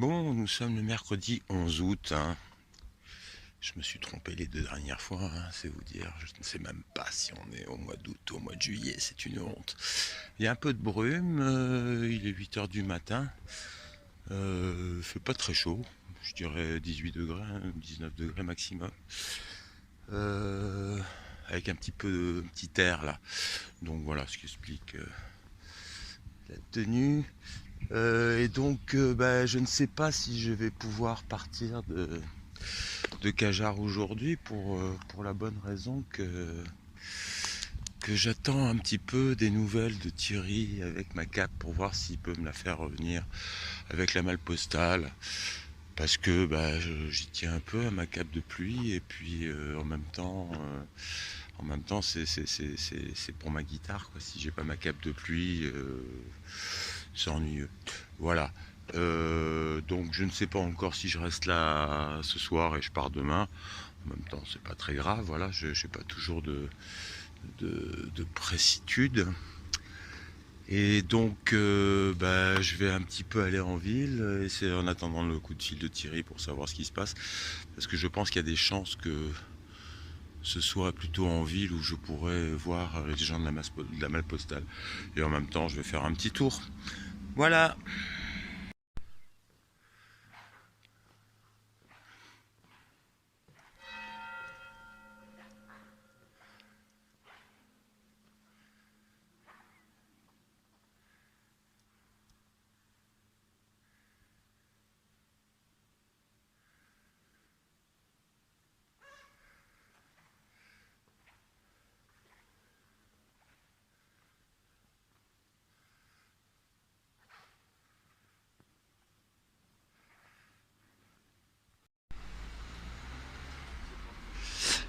Bon, nous sommes le mercredi 11 août. Je me suis trompé les deux dernières fois, c'est vous dire. Je ne sais même pas si on est au mois d'août ou au mois de juillet, c'est une honte. Il y a un peu de brume, il est 8 heures du matin. Fait pas très chaud, je dirais 18 degrés, 19 degrés maximum. Euh, Avec un petit air là. Donc voilà ce qui explique la tenue. Et donc, je ne sais pas si je vais pouvoir partir de Cajar aujourd'hui pour la bonne raison que j'attends un petit peu des nouvelles de Thierry avec ma cape pour voir s'il peut me la faire revenir avec la malle postale. Parce que j'y tiens un peu à ma cape de pluie et puis en même temps c'est pour ma guitare quoi. Si j'ai pas ma cape de pluie, c'est ennuyeux. Voilà. Donc je ne sais pas encore si je reste là ce soir et je pars demain. En même temps, c'est pas très grave. Voilà, je n'ai pas toujours de précitude. Et donc, je vais un petit peu aller en ville, et c'est en attendant le coup de fil de Thierry pour savoir ce qui se passe, parce que je pense qu'il y a des chances que ce soit plutôt en ville où je pourrais voir les gens de la malle postale. Et en même temps, je vais faire un petit tour. Voilà.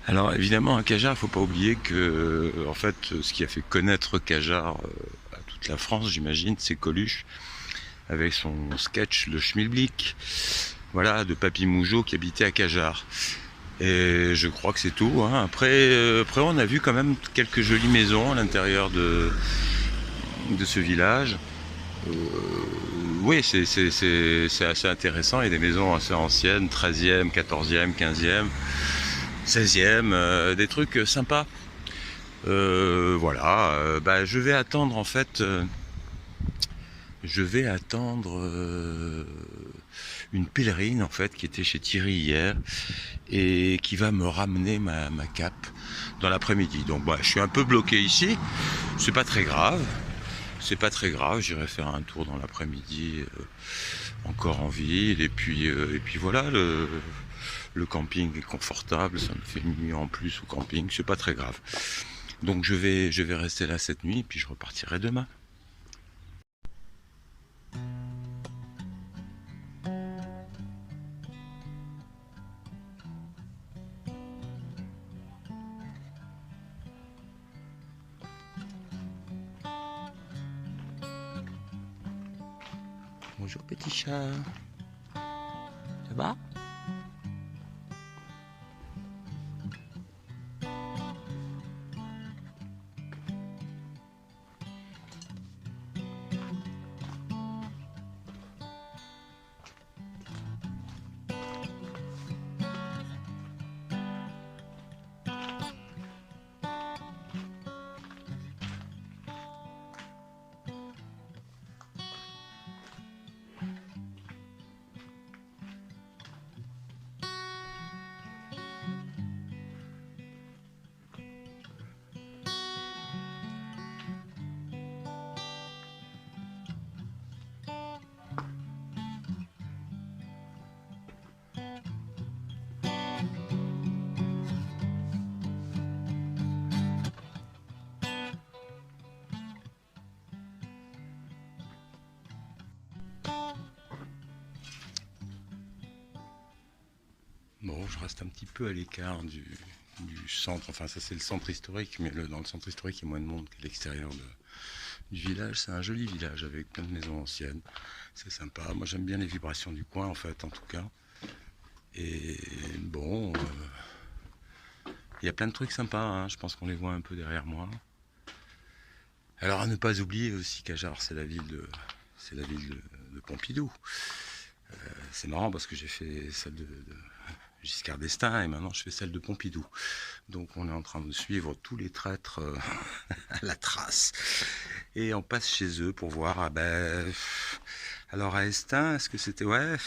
Alors évidemment à Cajar, il faut pas oublier que en fait ce qui a fait connaître Cajar à toute la France, j'imagine, c'est Coluche avec son sketch Le Schmilblick. Voilà, de Papy Mougeot qui habitait à Cajar. Et je crois que c'est tout. Après, on a vu quand même quelques jolies maisons à l'intérieur de ce village. Euh, oui, c'est assez intéressant. Il y a des maisons assez anciennes, 13e, 14e, 15e, 16e, des trucs sympas. Voilà, je vais attendre en fait. Je vais attendre une pèlerine en fait qui était chez Thierry hier et qui va me ramener ma cape dans l'après-midi. Donc je suis un peu bloqué ici, c'est pas très grave. C'est pas très grave, j'irai faire un tour dans l'après-midi encore en ville et puis voilà, le camping est confortable, ça me fait une nuit en plus au camping, c'est pas très grave. Donc je vais rester là cette nuit et puis je repartirai demain. Bonjour petit chat, ça va? Bon, je reste un petit peu à l'écart du centre. Enfin, ça c'est le centre historique, mais dans le centre historique, il y a moins de monde qu'à l'extérieur du village. C'est un joli village avec plein de maisons anciennes. C'est sympa. Moi, j'aime bien les vibrations du coin, en fait, en tout cas. Et bon, il y a plein de trucs sympas. Je pense qu'on les voit un peu derrière moi. Alors, à ne pas oublier aussi qu'Ajar, c'est la ville de Pompidou. c'est marrant parce que j'ai fait celle de Giscard d'Estaing et maintenant je fais celle de Pompidou. Donc on est en train de suivre tous les traîtres à la trace. Et on passe chez eux pour voir, ah ben, alors à Estaing, est-ce que c'était, ouais,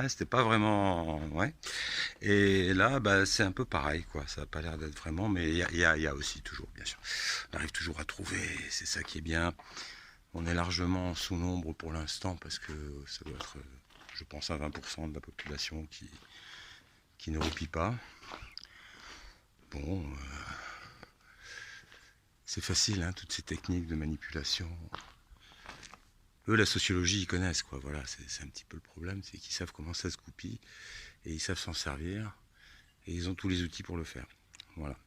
c'était pas vraiment, ouais. Et là, bah, c'est un peu pareil, quoi. Ça n'a pas l'air d'être vraiment, mais il y a aussi toujours, bien sûr. On arrive toujours à trouver, c'est ça qui est bien. On est largement sous nombre pour l'instant parce que ça doit être, je pense, à 20% de la population qui ne roupille pas. Bon, c'est facile, hein, toutes ces techniques de manipulation. Eux, la sociologie, ils connaissent, quoi. Voilà, c'est un petit peu le problème, c'est qu'ils savent comment ça se goupille et ils savent s'en servir et ils ont tous les outils pour le faire. Voilà.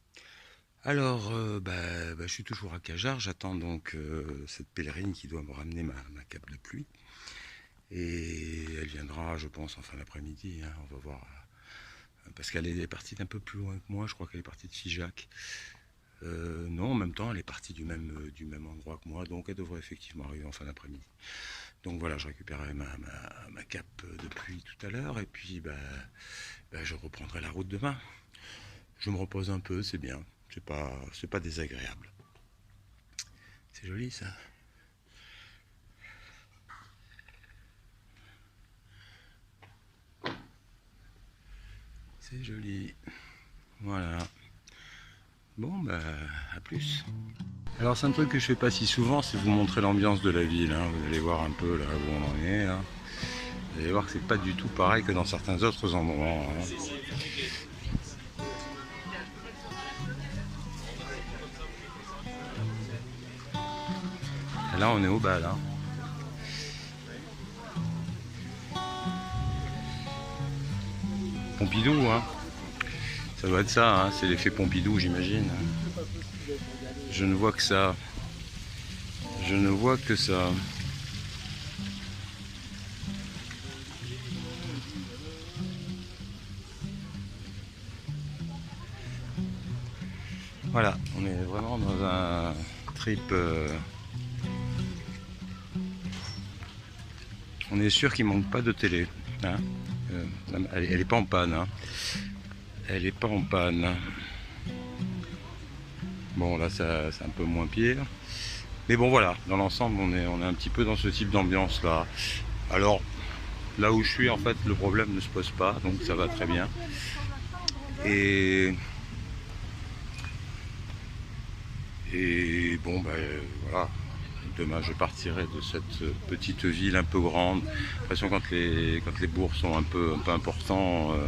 Alors, je suis toujours à Cajar, j'attends donc cette pèlerine qui doit me ramener ma cape de pluie. Et elle viendra, je pense, en fin d'après-midi, hein, on va voir. Parce qu'elle est partie d'un peu plus loin que moi, je crois qu'elle est partie de Figeac. Non, en même temps, elle est partie du même endroit que moi, donc elle devrait effectivement arriver en fin d'après-midi. Donc voilà, je récupérerai ma cape de pluie tout à l'heure, et puis je reprendrai la route demain. Je me repose un peu, c'est bien, c'est pas désagréable. C'est joli ça. C'est joli. Voilà. Bon, à plus. Alors c'est un truc que je fais pas si souvent, c'est vous montrer l'ambiance de la ville. Hein. Vous allez voir un peu là où on en est. Là. Vous allez voir que c'est pas du tout pareil que dans certains autres endroits. Hein. Et là on est au bal. Hein. Pompidou, hein. Ça doit être ça, hein. C'est l'effet Pompidou, j'imagine. Je ne vois que ça. Je ne vois que ça. Voilà, on est vraiment dans un trip. On est sûr qu'il manque pas de télé. Hein. Elle est pas en panne. Hein. Elle est pas en panne. Bon là c'est un peu moins pire. Mais bon voilà, dans l'ensemble on est un petit peu dans ce type d'ambiance là. Alors là où je suis en fait le problème ne se pose pas, donc ça va très bien. Et bon voilà. Demain je partirai de cette petite ville un peu grande. De toute façon quand les bourgs sont un peu importants,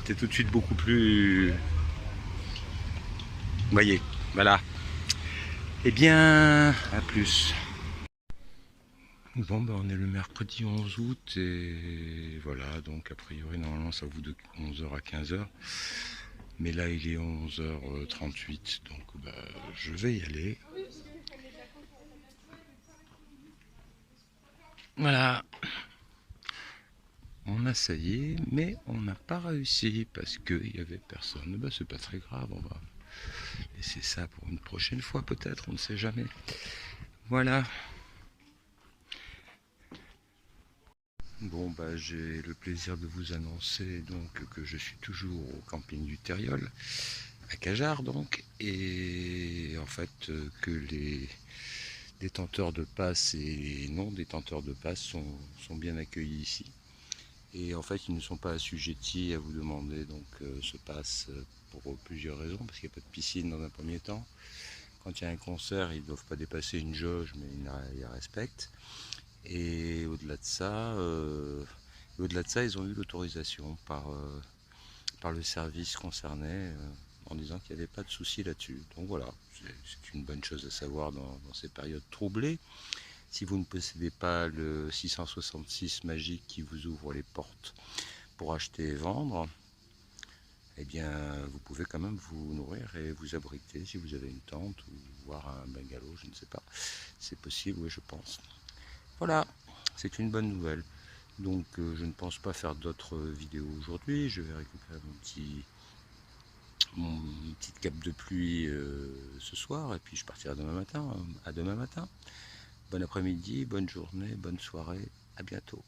c'est tout de suite beaucoup plus. Vous voyez, voilà. Eh bien, à plus. Bon, on est le mercredi 11 août et voilà, donc a priori, normalement, ça vous de 11h à 15h. Mais là, il est 11h38, donc je vais y aller. Voilà. On a essayé, mais on n'a pas réussi parce qu'il n'y avait personne. C'est pas très grave, on va laisser ça pour une prochaine fois peut-être, on ne sait jamais. Voilà. Bon, j'ai le plaisir de vous annoncer donc que je suis toujours au camping du Terriol, à Cajar donc, et en fait que les détenteurs de passe et les non détenteurs de passe sont bien accueillis ici. Et en fait, ils ne sont pas assujettis à vous demander donc ce passe pour plusieurs raisons, parce qu'il n'y a pas de piscine dans un premier temps. Quand il y a un concert, ils ne doivent pas dépasser une jauge, mais ils la respectent. Et au-delà de ça, ils ont eu l'autorisation par le service concerné en disant qu'il n'y avait pas de souci là-dessus. Donc voilà, c'est une bonne chose à savoir dans ces périodes troublées. Si vous ne possédez pas le 666 magique qui vous ouvre les portes pour acheter et vendre, eh bien vous pouvez quand même vous nourrir et vous abriter si vous avez une tente ou voire un bungalow, je ne sais pas. C'est possible, oui, je pense. Voilà, c'est une bonne nouvelle. Donc je ne pense pas faire d'autres vidéos aujourd'hui. Je vais récupérer mon petite cape de pluie ce soir et puis je partirai demain matin. À demain matin. Bon après-midi, bonne journée, bonne soirée, à bientôt.